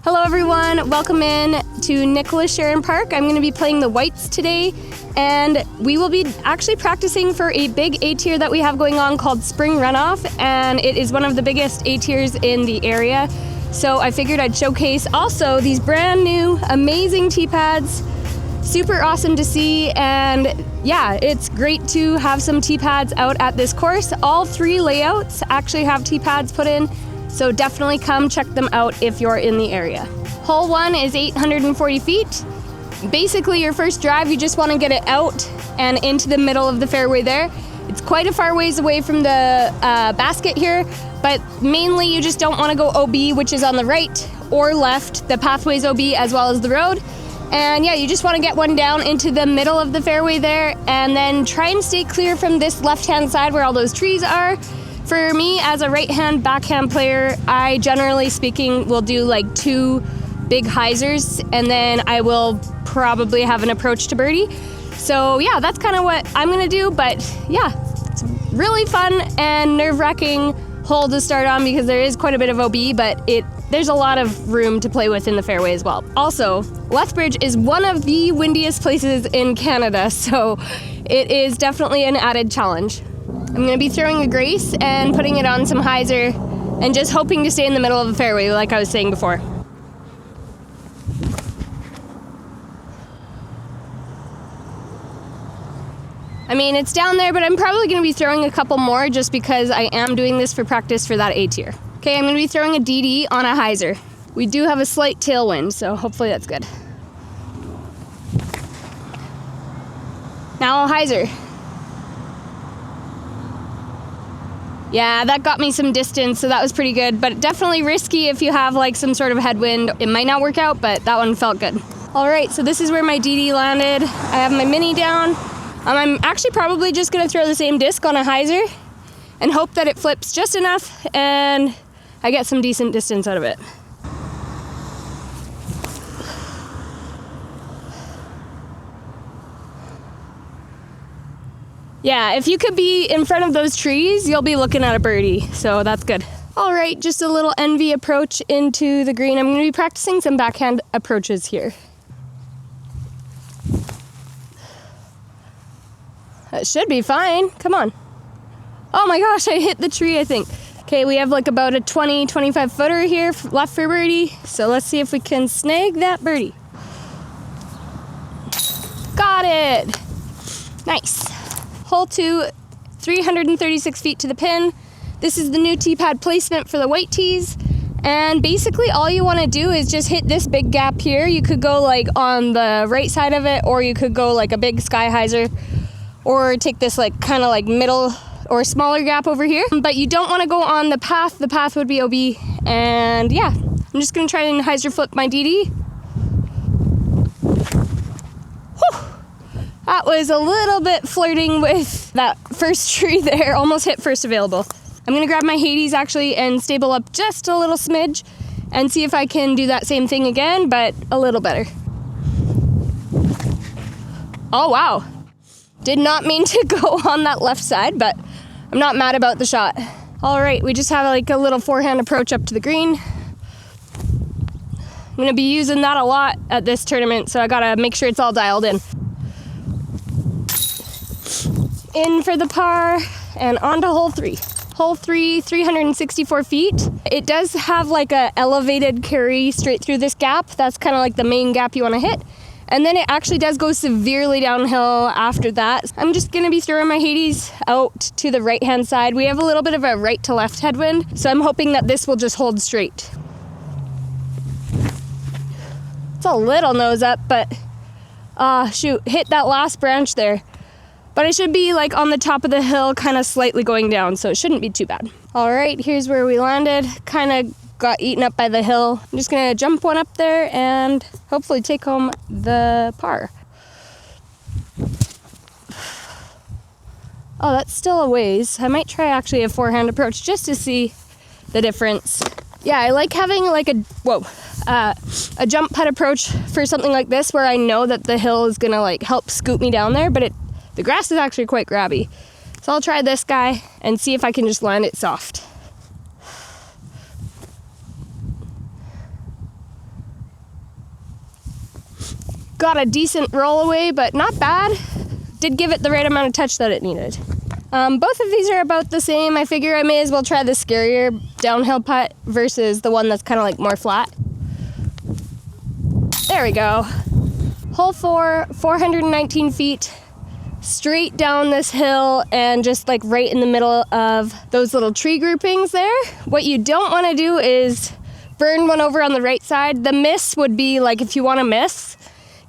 Hello everyone, welcome in to Nicholas Sheran Park. I'm going to be playing the whites today, and we will be actually practicing for a big A-tier that we have going on called Spring Runoff, and it is one of the biggest A-tiers in the area. So I figured I'd showcase also these brand new amazing tee pads. Super awesome to see, and yeah, it's great to have some tee pads out at this course. All three layouts actually have tee pads put in, so definitely come check them out if you're in the area. Hole 1 is 840 feet. Basically your first drive, you just want to get it out and into the middle of the fairway there. It's quite a far ways away from the basket here, but mainly you just don't want to go OB, which is on the right or left. The pathway's OB as well as the road. And yeah, you just want to get one down into the middle of the fairway there, and then try and stay clear from this left-hand side where all those trees are. For me, as a right-hand, backhand player, I generally speaking will do like 2 big hyzers, and then I will probably have an approach to birdie. So yeah, that's kind of what I'm gonna do, but yeah, it's really fun and nerve-wracking hole to start on because there is quite a bit of OB, but there's a lot of room to play with in the fairway as well. Also, Lethbridge is one of the windiest places in Canada, so it is definitely an added challenge. I'm going to be throwing a grace and putting it on some hyzer and just hoping to stay in the middle of the fairway like I was saying before. I mean, it's down there, but I'm probably going to be throwing a couple more just because I am doing this for practice for that A-tier. Okay, I'm going to be throwing a DD on a hyzer. We do have a slight tailwind, so hopefully that's good. Now a hyzer. Yeah, that got me some distance, so that was pretty good, but definitely risky if you have like some sort of headwind. It might not work out, but that one felt good. All right, so this is where my DD landed. I have my mini down. I'm actually probably just gonna throw the same disc on a hyzer and hope that it flips just enough and I get some decent distance out of it. Yeah, if you could be in front of those trees, you'll be looking at a birdie, so that's good. All right, just a little NV approach into the green. I'm gonna be practicing some backhand approaches here. That should be fine, come on. Oh my gosh, I hit the tree, I think. Okay, we have like about a 20-25 footer here left for birdie, so let's see if we can snag that birdie. Got it! Nice. Hole 2, 336 feet to the pin. This is the new tee pad placement for the white tees. And basically all you want to do is just hit this big gap here. You could go like on the right side of it, or you could go like a big sky hyzer, or take this like kind of like middle or smaller gap over here. But you don't want to go on the path. The path would be OB. And yeah, I'm just going to try and hyzer flip my DD. That was a little bit flirting with that first tree there, almost hit first available. I'm gonna grab my Hades actually and stable up just a little smidge and see if I can do that same thing again, but a little better. Oh wow, did not mean to go on that left side, but I'm not mad about the shot. All right, we just have like a little forehand approach up to the green. I'm gonna be using that a lot at this tournament, so I gotta make sure it's all dialed in. In for the par and on to hole 3. Hole 3, 364 feet. It does have like a elevated carry straight through this gap. That's kind of like the main gap you want to hit. And then it actually does go severely downhill after that. I'm just gonna be throwing my Hades out to the right hand side. We have a little bit of a right to left headwind, so I'm hoping that this will just hold straight. It's a little nose up, but shoot, hit that last branch there. But I should be like on the top of the hill, kind of slightly going down, so it shouldn't be too bad. All right, here's where we landed. Kind of got eaten up by the hill. I'm just gonna jump one up there and hopefully take home the par. Oh, that's still a ways. I might try actually a forehand approach just to see the difference. Yeah, I like having like a jump putt approach for something like this where I know that the hill is gonna like help scoop me down there, but the grass is actually quite grabby. So I'll try this guy and see if I can just land it soft. Got a decent roll away, but not bad. Did give it the right amount of touch that it needed. Both of these are about the same. I figure I may as well try the scarier downhill putt versus the one that's kind of like more flat. There we go. Hole 4, 419 feet, straight down this hill and just like right in the middle of those little tree groupings there. What you don't want to do is burn one over on the right side. The miss would be like, if you want to miss,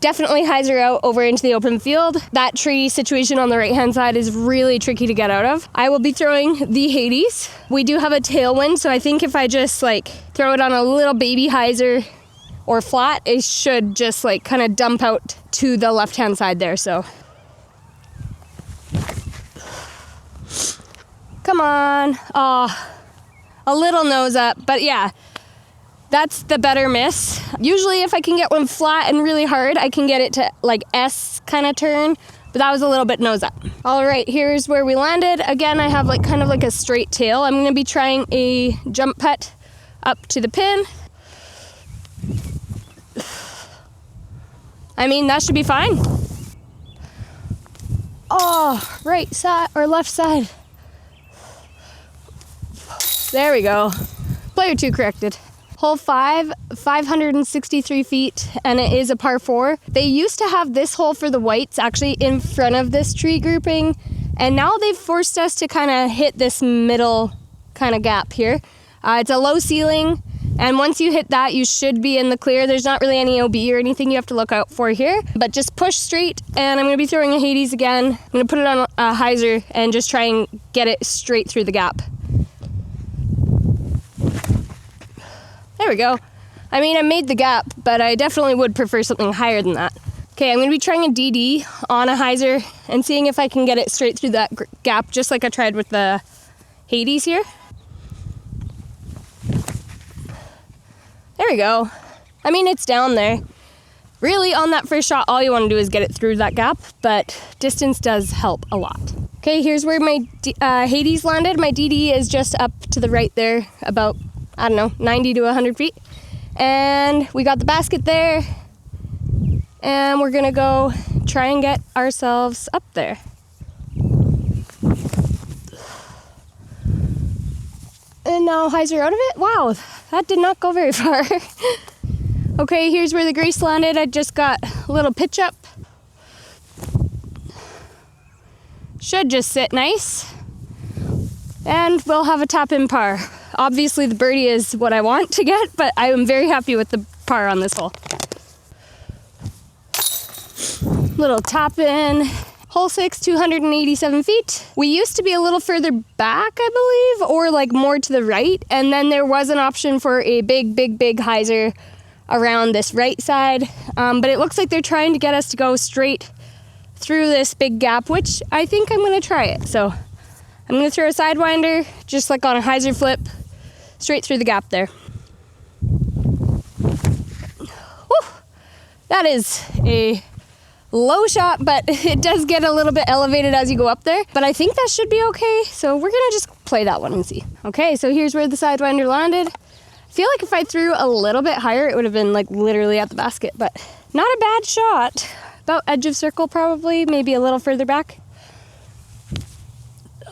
definitely hyzer out over into the open field. That tree situation on the right-hand side is really tricky to get out of. I will be throwing the Hades. We do have a tailwind, so I think if I just like throw it on a little baby hyzer or flat, it should just like kind of dump out to the left-hand side there, so. Come on. Oh, a little nose up, but yeah. That's the better miss. Usually if I can get one flat and really hard, I can get it to like S kind of turn, but that was a little bit nose up. All right, here's where we landed. Again, I have like kind of like a straight tail. I'm gonna be trying a jump putt up to the pin. I mean, that should be fine. Oh, right side or left side. There we go. Player 2 corrected. Hole 5, 563 feet, and it is a par 4. They used to have this hole for the whites actually in front of this tree grouping, and now they've forced us to kind of hit this middle kind of gap here. It's a low ceiling, and once you hit that, you should be in the clear. There's not really any OB or anything you have to look out for here, but just push straight, and I'm going to be throwing a Hades again. I'm going to put it on a hyzer and just try and get it straight through the gap. There we go. I mean, I made the gap, but I definitely would prefer something higher than that. Okay, I'm going to be trying a DD on a hyzer and seeing if I can get it straight through that gap, just like I tried with the Hades here. There we go. I mean, it's down there. Really, on that first shot, all you want to do is get it through that gap, but distance does help a lot. Okay, here's where my Hades landed. My DD is just up to the right there, about, I don't know, 90 to 100 feet. And we got the basket there. And we're gonna go try and get ourselves up there. And now hyzer out of it. Wow, that did not go very far. Okay, here's where the Grace landed. I just got a little pitch up. Should just sit nice. And we'll have a top in par. Obviously the birdie is what I want to get, but I am very happy with the par on this hole. Little top in. Hole 6, 287 feet. We used to be a little further back, I believe, or like more to the right, and then there was an option for a big hyzer around this right side, but it looks like they're trying to get us to go straight through this big gap, which I think I'm gonna try it. So I'm gonna throw a sidewinder, just like on a hyzer flip, straight through the gap there. Whew. That is a low shot, but it does get a little bit elevated as you go up there, but I think that should be okay, so we're gonna just play that one and see. Okay, so here's where the sidewinder landed. I feel like if I threw a little bit higher, it would have been like literally at the basket, but not a bad shot. About edge of circle probably, maybe a little further back.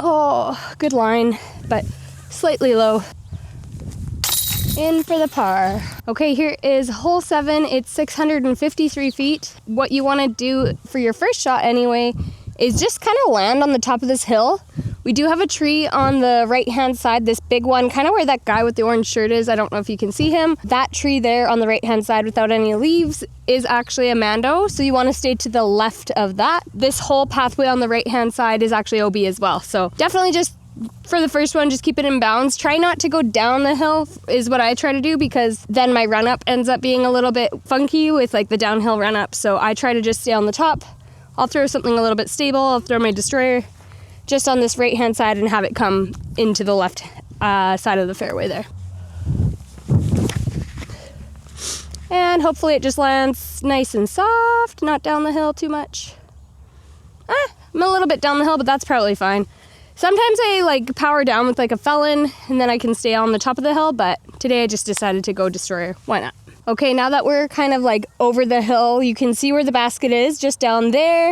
Oh, good line, but slightly low. In for the par. Okay, here is hole 7. It's 653 feet. What you want to do for your first shot anyway is just kind of land on the top of this hill. We do have a tree on the right-hand side, this big one, kind of where that guy with the orange shirt is. I don't know if you can see him. That tree there on the right-hand side without any leaves is actually a mando, so you want to stay to the left of that. This whole pathway on the right-hand side is actually OB as well. So definitely just for the first one, just keep it in bounds. Try not to go down the hill is what I try to do, because then my run-up ends up being a little bit funky with like the downhill run-up. So I try to just stay on the top. I'll throw something a little bit stable. I'll throw my destroyer just on this right-hand side and have it come into the left side of the fairway there. And hopefully it just lands nice and soft, not down the hill too much. I'm a little bit down the hill, but that's probably fine. Sometimes I like power down with like a felon and then I can stay on the top of the hill, but today I just decided to go destroyer. Why not? Okay, now that we're kind of like over the hill, you can see where the basket is, just down there,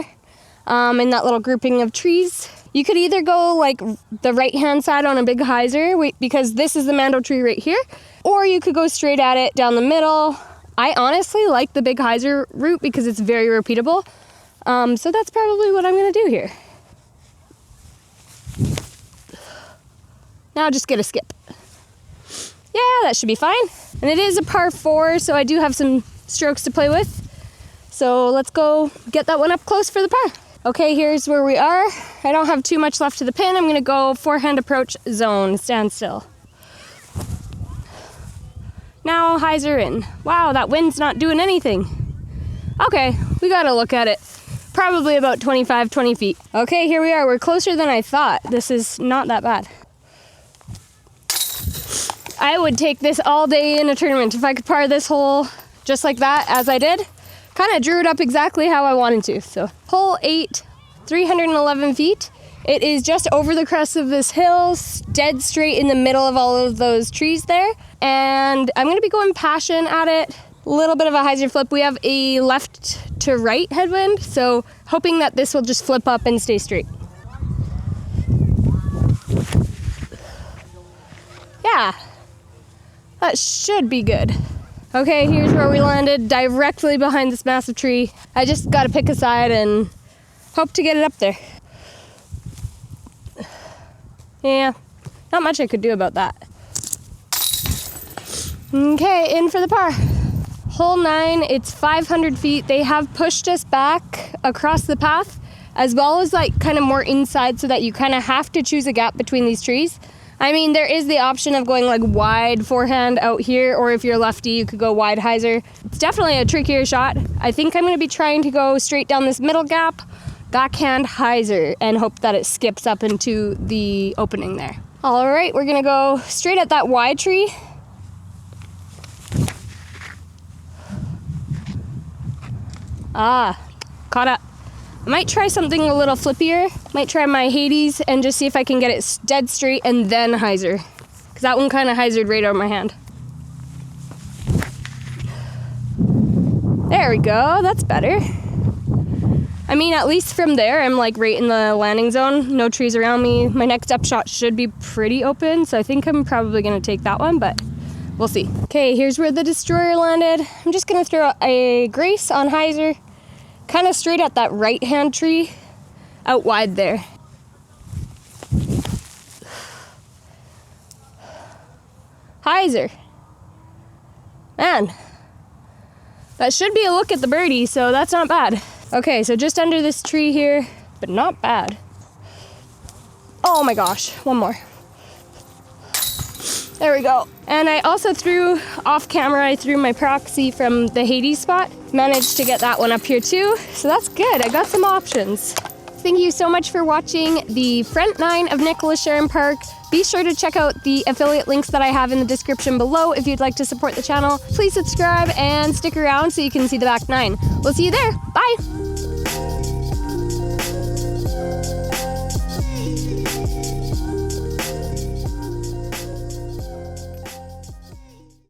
in that little grouping of trees. You could either go like the right-hand side on a big hyzer, because this is the mando tree right here, or you could go straight at it down the middle. I honestly like the big hyzer route because it's very repeatable. So that's probably what I'm gonna do here. Now just get a skip. Yeah, that should be fine. And it is a par 4, so I do have some strokes to play with. So let's go get that one up close for the par. Okay, here's where we are. I don't have too much left to the pin. I'm gonna go forehand approach zone, stand still. Now hyzer in. Wow, that wind's not doing anything. Okay, we gotta look at it. Probably about 25, 20 feet. Okay, here we are. We're closer than I thought. This is not that bad. I would take this all day in a tournament if I could par this hole just like that, as I did. Kind of drew it up exactly how I wanted to. So hole 8, 311 feet. It is just over the crest of this hill, dead straight in the middle of all of those trees there. And I'm gonna be going passion at it. A little bit of a hyzer flip. We have a left to right headwind, so hoping that this will just flip up and stay straight. Yeah, that should be good. Okay, here's where we landed, directly behind this massive tree. I just gotta pick a side and hope to get it up there. Yeah, not much I could do about that. Okay, in for the par. Hole 9, it's 500 feet. They have pushed us back across the path, as well as like kind of more inside, so that you kind of have to choose a gap between these trees. I mean, there is the option of going like wide forehand out here, or if you're lefty, you could go wide hyzer. It's definitely a trickier shot. I think I'm gonna be trying to go straight down this middle gap, backhand hyzer, and hope that it skips up into the opening there. All right, we're gonna go straight at that wide tree. Ah, caught up. I might try something a little flippier. Might try my Hades and just see if I can get it dead straight and then hyzer. Because that one kind of hyzered right out of my hand. There we go, that's better. I mean, at least from there, I'm like right in the landing zone. No trees around me. My next up shot should be pretty open, so I think I'm probably gonna take that one, but we'll see. Okay, here's where the destroyer landed. I'm just gonna throw a grace on hyzer, kind of straight at that right-hand tree, out wide there. Hyzer. Man, that should be a look at the birdie, so that's not bad. Okay, so just under this tree here, but not bad. Oh my gosh, one more. There we go. And I also threw off camera, I threw my proxy from the Hades spot. Managed to get that one up here too, so that's good. I got some options. Thank you so much for watching the front 9 of Nicholas Sheran Park. Be sure to check out the affiliate links that I have in the description below if you'd like to support the channel. Please subscribe and stick around so you can see the back 9. We'll see you there. Bye!